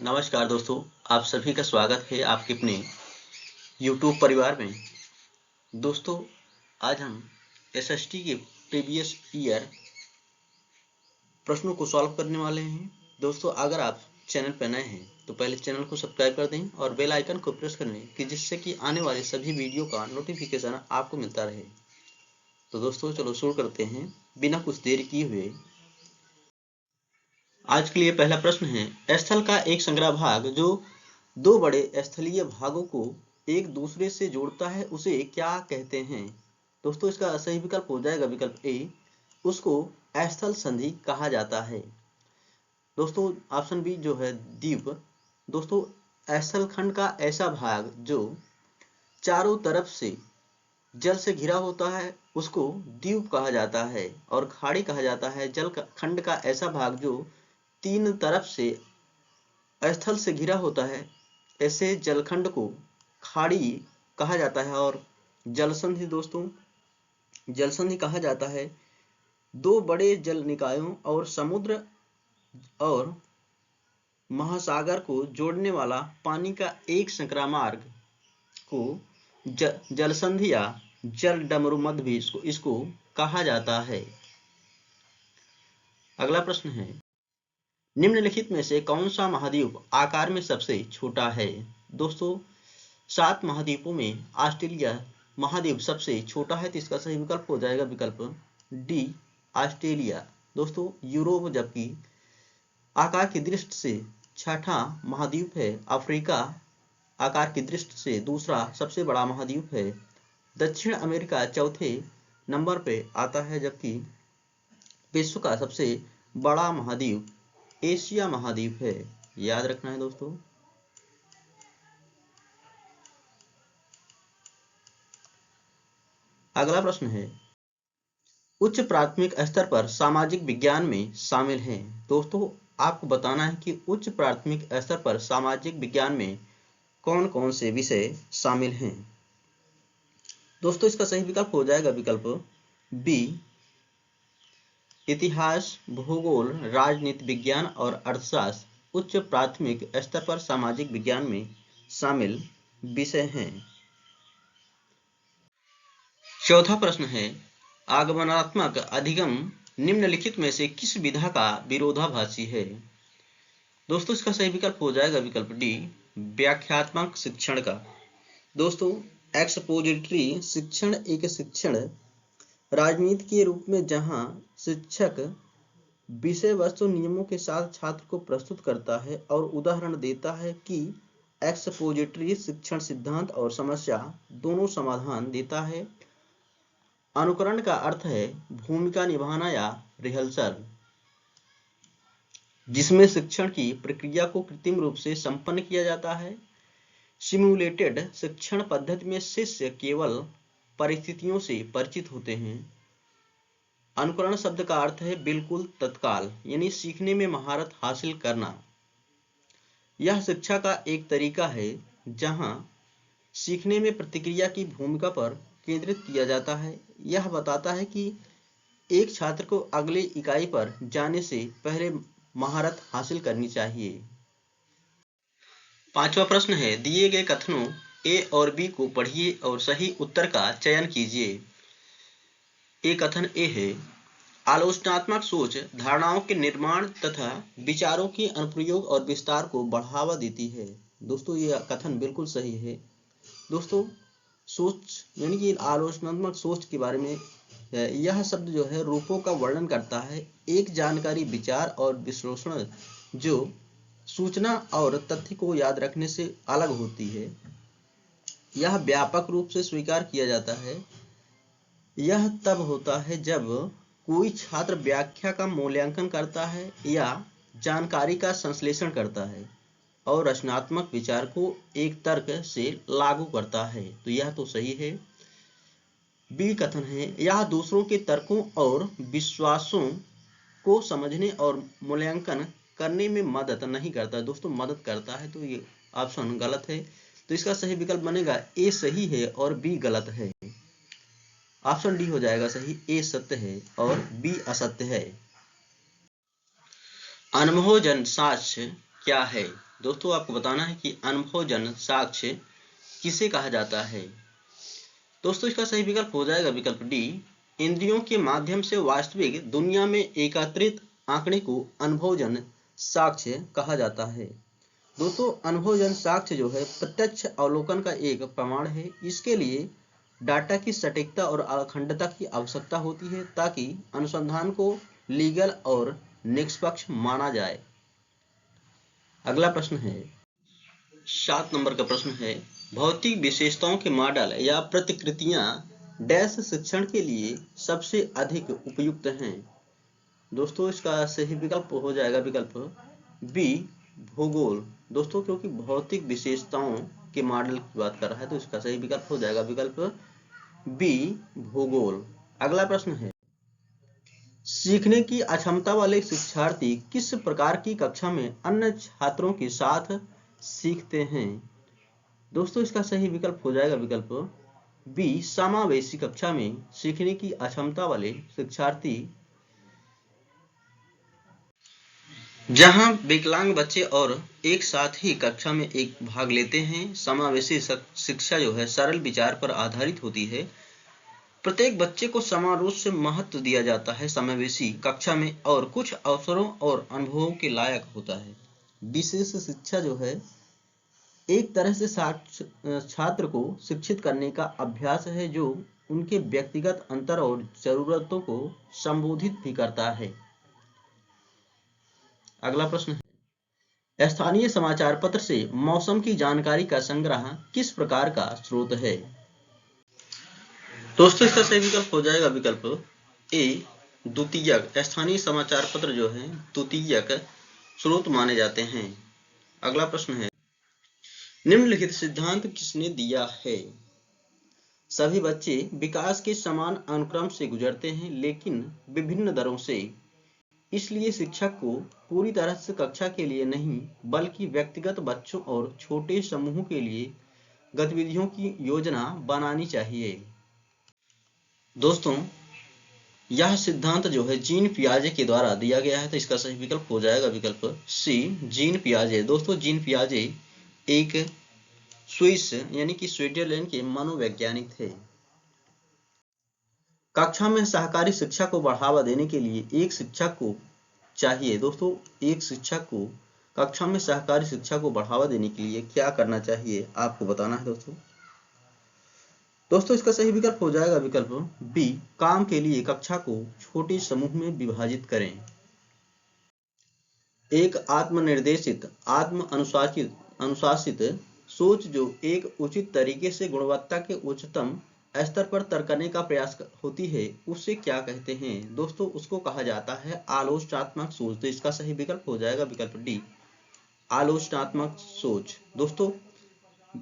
नमस्कार दोस्तों, आप सभी का स्वागत है आपके अपने YouTube परिवार में। दोस्तों, आज हम एसएसटी के प्रीवियस ईयर प्रश्नों को सॉल्व करने वाले हैं। दोस्तों, अगर आप चैनल पर नए हैं तो पहले चैनल को सब्सक्राइब कर दें और बेल आइकन को प्रेस कर लें कि जिससे कि आने वाले सभी वीडियो का नोटिफिकेशन आपको मिलता रहे। तो दोस्तों, चलो शुरू करते हैं बिना कुछ देर किए हुए। आज के लिए पहला प्रश्न है, स्थल का एक संग्रह भाग जो दो बड़े स्थलीय भागों को एक दूसरे से जोड़ता है उसे क्या कहते हैं। दोस्तों, इसका सही विकल्प हो जाएगा विकल्प ए, उसको स्थल संधि कहा जाता है। दोस्तों, ऑप्शन बी जो है द्वीप। दोस्तों, स्थल खंड का ऐसा भाग जो चारों तरफ से जल से घिरा होता है उसको द्वीप कहा जाता है, और खाड़ी कहा जाता है जल खंड का ऐसा भाग जो तीन तरफ से स्थल से घिरा होता है। ऐसे जलखंड को खाड़ी कहा जाता है। और जलसंधि दोस्तों, जलसंधि कहा जाता है दो बड़े जल निकायों और समुद्र और महासागर को जोड़ने वाला पानी का एक संक्रामार्ग को जलसंधि या जल डमरू मध्य भी इसको कहा जाता है। अगला प्रश्न है, निम्नलिखित में से कौन सा महाद्वीप आकार में सबसे छोटा है। दोस्तों, 7 महाद्वीपों में ऑस्ट्रेलिया महाद्वीप सबसे छोटा है, तो इसका सही विकल्प हो जाएगा विकल्प डी, ऑस्ट्रेलिया। दोस्तों, यूरोप जबकि आकार की दृष्टि से छठा महाद्वीप है। अफ्रीका आकार की दृष्टि से दूसरा सबसे बड़ा महाद्वीप है। दक्षिण अमेरिका चौथे नंबर पे आता है, जबकि विश्व का सबसे बड़ा महाद्वीप एशिया महाद्वीप है। याद रखना है दोस्तों। अगला प्रश्न है, उच्च प्राथमिक स्तर पर सामाजिक विज्ञान में शामिल हैं। दोस्तों, आपको बताना है कि उच्च प्राथमिक स्तर पर सामाजिक विज्ञान में कौन कौन से विषय शामिल हैं। दोस्तों, इसका सही विकल्प हो जाएगा विकल्प बी, इतिहास, भूगोल, राजनीति विज्ञान और अर्थशास्त्र उच्च प्राथमिक स्तर पर सामाजिक विज्ञान में शामिल विषय हैं। चौथा प्रश्न है, आगमनात्मक अधिगम निम्नलिखित में से किस विधा का विरोधाभासी है। दोस्तों, इसका सही विकल्प हो जाएगा विकल्प डी, व्याख्यात्मक शिक्षण का। दोस्तों, एक्सपोजिटरी शिक्षण एक शिक्षण राजनीति के रूप में जहां शिक्षक विषय वस्तु नियमों के साथ छात्र को प्रस्तुत करता है और उदाहरण देता है कि एक्सपोजिटरी शिक्षण सिद्धांत और समस्या दोनों समाधान देता है। अनुकरण का अर्थ है भूमिका निभाना या रिहर्सल, जिसमें शिक्षण की प्रक्रिया को कृत्रिम रूप से संपन्न किया जाता है। सिमुलेटेड शिक्षण पद्धति में शिष्य केवल परिस्थितियों से परिचित होते हैं। अनुकरण शब्द का अर्थ है बिल्कुल तत्काल, यानी सीखने में महारत हासिल करना। यह शिक्षा का एक तरीका है जहां सीखने में प्रतिक्रिया की भूमिका पर केंद्रित किया जाता है। यह बताता है कि एक छात्र को अगली इकाई पर जाने से पहले महारत हासिल करनी चाहिए। पांचवा प्रश्न है, दिए गए कथनों ए और बी को पढ़िए और सही उत्तर का चयन कीजिए। ए कथन ए है, आलोचनात्मक सोच धारणाओं के निर्माण तथा विचारों के अनुप्रयोग और विस्तार को बढ़ावा देती है। दोस्तों, यह कथन बिल्कुल सही है। दोस्तों, सोच यानी कि आलोचनात्मक सोच के बारे में यह शब्द जो है रूपों का वर्णन करता है। एक जानकारी, विचार और विश्लेषण जो सूचना और तथ्य को याद रखने से अलग होती है। यह व्यापक रूप से स्वीकार किया जाता है। यह तब होता है जब कोई छात्र व्याख्या का मूल्यांकन करता है या जानकारी का संश्लेषण करता है और रचनात्मक विचार को एक तर्क से लागू करता है। तो यह तो सही है। बी कथन है, यह दूसरों के तर्कों और विश्वासों को समझने और मूल्यांकन करने में मदद नहीं करता। दोस्तों, मदद करता है, तो ये ऑप्शन गलत है। तो इसका सही विकल्प बनेगा ए सही है और बी गलत है। ऑप्शन डी हो जाएगा सही, ए सत्य है और बी असत्य है। अनुभवजन्य साक्ष्य क्या है। दोस्तों आपको बताना है कि अनुभवजन्य साक्ष्य किसे कहा जाता है। दोस्तों इसका सही विकल्प हो जाएगा विकल्प डी, इंद्रियों के माध्यम से वास्तविक दुनिया में एकत्रित आंकड़े को अनुभवजन्य साक्ष्य कहा जाता है। दोस्तों अनुभवजन्य साक्ष्य जो है प्रत्यक्ष अवलोकन का एक प्रमाण है। इसके लिए डाटा की सटीकता और अखंडता की आवश्यकता होती है ताकि अनुसंधान को लीगल और निष्पक्ष माना जाए। अगला प्रश्न है 7 नंबर का प्रश्न है, भौतिक विशेषताओं के मॉडल या प्रतिकृतियां डैश शिक्षण के लिए सबसे अधिक उपयुक्त हैं। दोस्तों इसका सही विकल्प हो जाएगा विकल्प बी, भूगोल। दोस्तों क्योंकि भौतिक विशेषताओं के मॉडल की बात कर रहा है तो इसका सही विकल्प हो जाएगा विकल्प बी, भूगोल। अगला प्रश्न है, सीखने की अक्षमता वाले शिक्षार्थी किस प्रकार की कक्षा में अन्य छात्रों के साथ सीखते हैं। दोस्तों इसका सही विकल्प हो जाएगा विकल्प बी, समावेशी कक्षा में सीखने की अक्षमता वाले शिक्षार्थी जहां विकलांग बच्चे और एक साथ ही कक्षा में एक भाग लेते हैं। समावेशी शिक्षा जो है सरल विचार पर आधारित होती है। प्रत्येक बच्चे को समान रूप से महत्व दिया जाता है समावेशी कक्षा में और कुछ अवसरों और अनुभवों के लायक होता है। विशेष शिक्षा जो है एक तरह से छात्र को शिक्षित करने का अभ्यास है जो उनके व्यक्तिगत अंतर और जरूरतों को संबोधित भी करता है। अगला प्रश्न है, स्थानीय समाचार पत्र से मौसम की जानकारी का संग्रह किस प्रकार का स्रोत है। दोस्तों इसका सही विकल्प हो जाएगा विकल्प ए, द्वितीयक। स्थानीय समाचार पत्र जो है द्वितीयक स्रोत माने जाते हैं। अगला प्रश्न है, निम्नलिखित सिद्धांत किसने दिया है। सभी बच्चे विकास के समान अनुक्रम से गुजरते हैं लेकिन विभिन्न दरों से। इसलिए शिक्षक को पूरी तरह से कक्षा के लिए नहीं बल्कि व्यक्तिगत बच्चों और छोटे समूहों के लिए गतिविधियों की योजना बनानी चाहिए। दोस्तों यह सिद्धांत जो है जीन पियाजे के द्वारा दिया गया है तो इसका सही विकल्प हो जाएगा विकल्प सी, जीन पियाजे। दोस्तों जीन पियाजे एक स्विस यानी कि स्विट्जरलैंड के मनोवैज्ञानिक थे। कक्षा में सहकारी शिक्षा को बढ़ावा देने के लिए एक शिक्षक को चाहिए। दोस्तों एक शिक्षक को कक्षा में सहकारी शिक्षा को बढ़ावा देने के लिए क्या करना चाहिए आपको बताना है दोस्तों इसका सही विकल्प हो जाएगा विकल्प बी, काम के लिए कक्षा को छोटे समूह में विभाजित करें। एक आत्मनिर्देशित आत्म अनुशासित सोच जो एक उचित तरीके से गुणवत्ता के उच्चतम स्तर पर तर्क करने का प्रयास होती है उसे क्या कहते हैं। दोस्तों उसको कहा जाता है आलोचनात्मक सोच। तो इसका सही विकल्प हो जाएगा विकल्प डी, आलोचनात्मक सोच। दोस्तों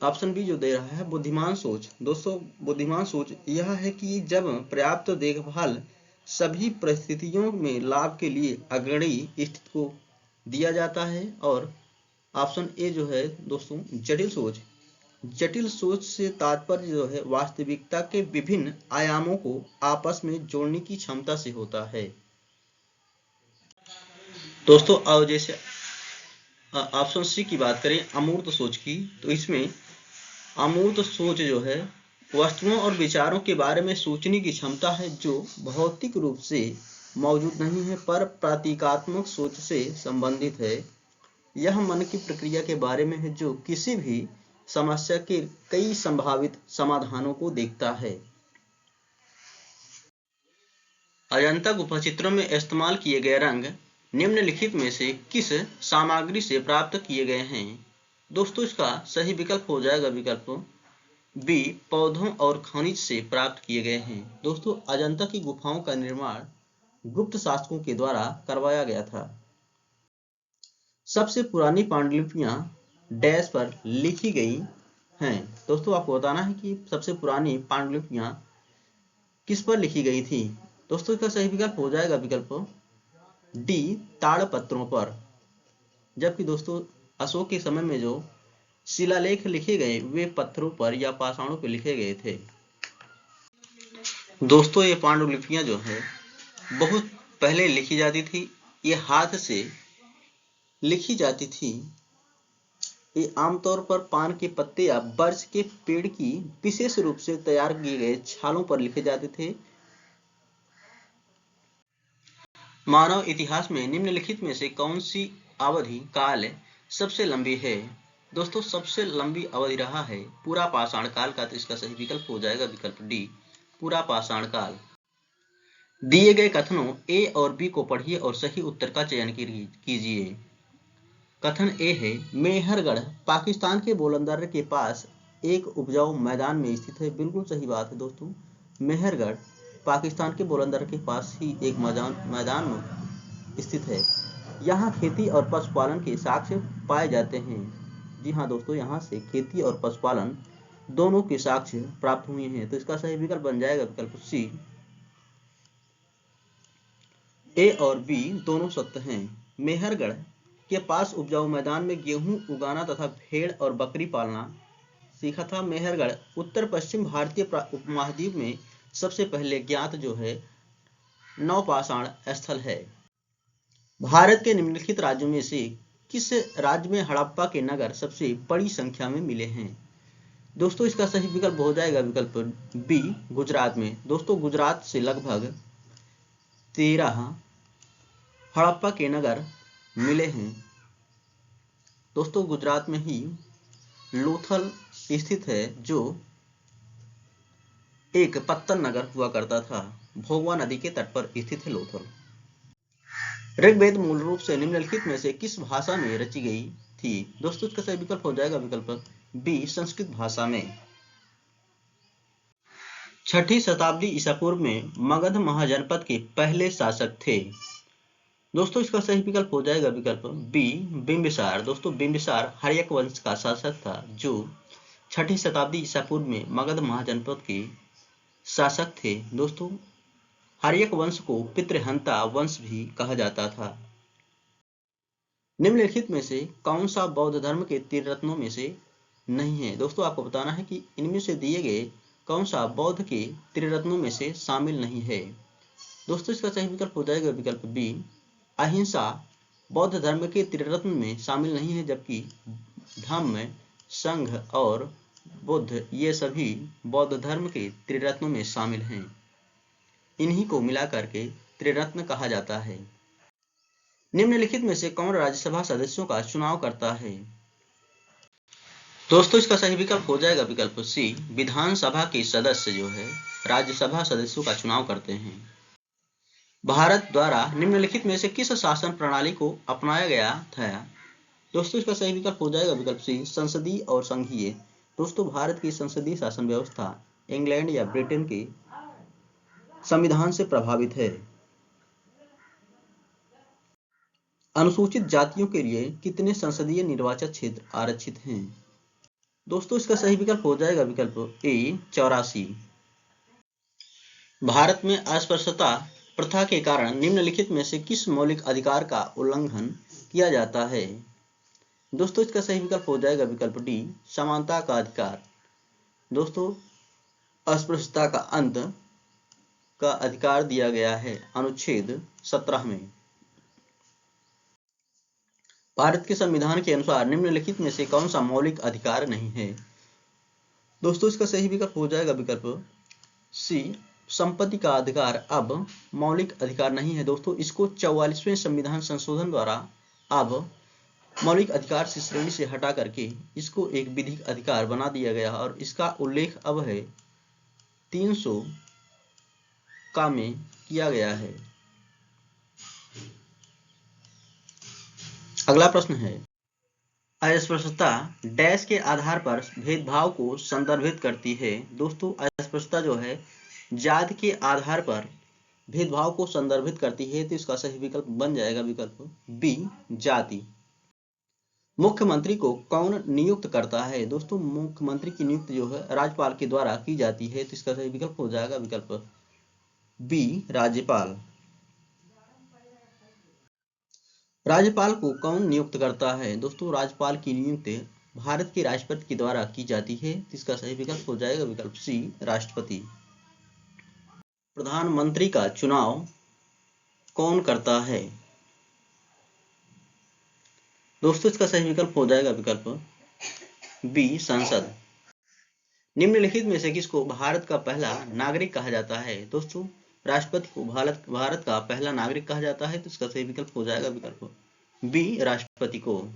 ऑप्शन बी जो दे रहा है बुद्धिमान सोच। दोस्तों बुद्धिमान सोच यह है कि जब पर्याप्त देखभाल सभी परिस्थितियों में लाभ के लिए अग्रणी स्थिति को दिया जाता है। और ऑप्शन ए जो है दोस्तों जटिल सोच। जटिल सोच से तात्पर्य जो है वास्तविकता के विभिन्न आयामों को आपस में जोड़ने की क्षमता से होता है। दोस्तों अब जैसे ऑप्शन सी की बात करें अमूर्त सोच की तो इसमें अमूर्त सोच जो है वस्तुओं और विचारों के बारे में सोचने की क्षमता है जो भौतिक रूप से मौजूद नहीं है पर प्रतीकात्मक सोच से संबंधित है। यह मन की प्रक्रिया के बारे में है जो किसी भी समस्या के कई संभावित समाधानों को देखता है। अजंता गुफाचित्रों में इस्तेमाल किए गए रंग निम्नलिखित में से किस सामग्री से प्राप्त किए गए हैं। दोस्तों इसका सही विकल्प हो जाएगा विकल्प बी, पौधों और खनिज से प्राप्त किए गए हैं। दोस्तों अजंता की गुफाओं का निर्माण गुप्त शासकों के द्वारा करवाया गया था। सबसे पुरानी पांडुलिपियां डैश पर लिखी गई हैं। दोस्तों आपको बताना है कि सबसे पुरानी पांडुलिपियां किस पर लिखी गई थी। दोस्तों इसका सही विकल्प हो जाएगा विकल्प डी, ताड़पत्रों पर। जबकि दोस्तों अशोक के समय में जो शिलालेख लिखे गए वे पत्थरों पर या पाषाणों पर लिखे गए थे। दोस्तों ये पांडुलिपियां जो है बहुत पहले लिखी जाती थी। ये हाथ से लिखी जाती थी ये आमतौर पर पान के पत्ते या बर्च के पेड़ की विशेष रूप से तैयार किए गए छालों पर लिखे जाते थे। मानव इतिहास में निम्नलिखित में से कौन सी अवधि काल सबसे लंबी है? दोस्तों सबसे लंबी अवधि रहा है पूरा पाषाण काल का, तो इसका सही विकल्प हो जाएगा विकल्प डी, पूरा पाषाण काल। दिए गए कथनों ए और बी को पढ़िए और सही उत्तर का चयन कीजिए। कथन ए है, मेहरगढ़ पाकिस्तान के बुलंदर के पास एक उपजाऊ मैदान में स्थित है। बिल्कुल सही बात है दोस्तों, मेहरगढ़ पाकिस्तान के बुलंदर के पास ही एक मैदान में स्थित है। यहाँ खेती और पशुपालन के साक्ष्य पाए जाते हैं। जी हाँ दोस्तों, यहाँ से खेती और पशुपालन दोनों के साक्ष्य प्राप्त हुए हैं, तो इसका सही विकल्प बन जाएगा विकल्प सी। ए और बी दोनों सत्य हैं। मेहरगढ़ के पास उपजाऊ मैदान में गेहूं उगाना तथा भेड़ और बकरी पालना सीखा था। मेहरगढ़ उत्तर पश्चिम भारतीय उपमहाद्वीप में सबसे पहले ज्ञात जो है नवपाषाण स्थल है। भारत के निम्नलिखित राज्यों में से किस राज्य में हड़प्पा के नगर सबसे बड़ी संख्या में मिले हैं? दोस्तों इसका सही विकल्प हो जाएगा विकल्प बी, गुजरात में। दोस्तों गुजरात से लगभग 13 हड़प्पा के नगर मिले हैं। दोस्तों गुजरात में ही लोथल स्थित है, जो एक पत्तन नगर हुआ करता था। भोगवा नदी के तट पर स्थित है लोथल। ऋग्वेद मूल रूप से निम्नलिखित में से किस भाषा में रची गई थी? दोस्तों इसका सही विकल्प हो जाएगा विकल्प बी, संस्कृत भाषा में। 6ठी शताब्दी ईसा पूर्व में मगध महाजनपद के पहले शासक थे। दोस्तों इसका सही विकल्प हो जाएगा विकल्प बी, बिंबिसार। दोस्तों बिंबिसार हर्यक वंश का शासक था, जो 6ठी शताब्दी ईसा पूर्व में मगध महाजनपद के शासक थे। दोस्तों हर्यक वंश को पितृहंता वंश भी कहा जाता था। निम्नलिखित में से कौन सा बौद्ध धर्म के त्रिरत्नों में से नहीं है? दोस्तों आपको बताना है कि इनमें से दिए गए कौन सा बौद्ध के त्रिरत्नों में से शामिल नहीं है। दोस्तों इसका सही विकल्प हो जाएगा विकल्प बी, अहिंसा बौद्ध धर्म के त्रिरत्न में शामिल नहीं है, जबकि धम्म, संघ और बुद्ध ये सभी बौद्ध धर्म के त्रिरत्नों में शामिल हैं। इन्हीं को मिलाकर के त्रिरत्न कहा जाता है। निम्नलिखित में से कौन राज्यसभा सदस्यों का चुनाव करता है? दोस्तों इसका सही विकल्प हो जाएगा विकल्प सी, विधानसभा के सदस्य जो है राज्यसभा सदस्यों का चुनाव करते हैं। भारत द्वारा निम्नलिखित में से किस शासन प्रणाली को अपनाया गया था? दोस्तों इसका सही विकल्प हो जाएगा विकल्प सी, संसदीय और संघीय। दोस्तों भारत की संसदीय शासन व्यवस्था इंग्लैंड या ब्रिटेन के संविधान से प्रभावित है। अनुसूचित जातियों के लिए कितने संसदीय निर्वाचन क्षेत्र आरक्षित हैं? दोस्तों इसका सही विकल्प हो जाएगा विकल्प ए, 84। भारत में अस्पृश्यता प्रथा के कारण निम्नलिखित में से किस मौलिक अधिकार का उल्लंघन किया जाता है? दोस्तों इसका सही विकल्प हो जाएगा विकल्प डी, समानता का अधिकार। दोस्तों अस्पृश्यता का अंत का अधिकार दिया गया है अनुच्छेद 17 में। भारत के संविधान के अनुसार निम्नलिखित में से कौन सा मौलिक अधिकार नहीं है? दोस्तों इसका सही विकल्प हो जाएगा विकल्प सी, संपत्ति का अधिकार अब मौलिक अधिकार नहीं है। दोस्तों इसको 44वें संविधान संशोधन द्वारा अब मौलिक अधिकार से श्रेणी से हटा करके इसको एक विधिक अधिकार बना दिया गया और इसका उल्लेख अब है 300 का में किया गया है। अगला प्रश्न है, अस्पृश्यता डैश के आधार पर भेदभाव को संदर्भित करती है? दोस्तों अस्पृश्यता जो है जाति के आधार पर भेदभाव को संदर्भित करती है, तो इसका सही विकल्प बन जाएगा विकल्प बी, जाति। मुख्यमंत्री को कौन नियुक्त करता है? दोस्तों मुख्यमंत्री की नियुक्ति जो है राज्यपाल के द्वारा की जाती है, तो इसका सही विकल्प हो जाएगा विकल्प बी, राज्यपाल। राज्यपाल को कौन नियुक्त करता है? दोस्तों राज्यपाल की नियुक्ति भारत के राष्ट्रपति के द्वारा की जाती है, तो इसका सही विकल्प हो जाएगा विकल्प सी, राष्ट्रपति। प्रधानमंत्री का चुनाव कौन करता है? दोस्तों इसका सही विकल्प हो जाएगा विकल्प बी संसद। निम्नलिखित में से किसको भारत का पहला नागरिक कहा जाता है? दोस्तों, राष्ट्रपति को भारत का पहला नागरिक कहा जाता है, तो इसका सही विकल्प हो जाएगा विकल्प बी राष्ट्रपति को।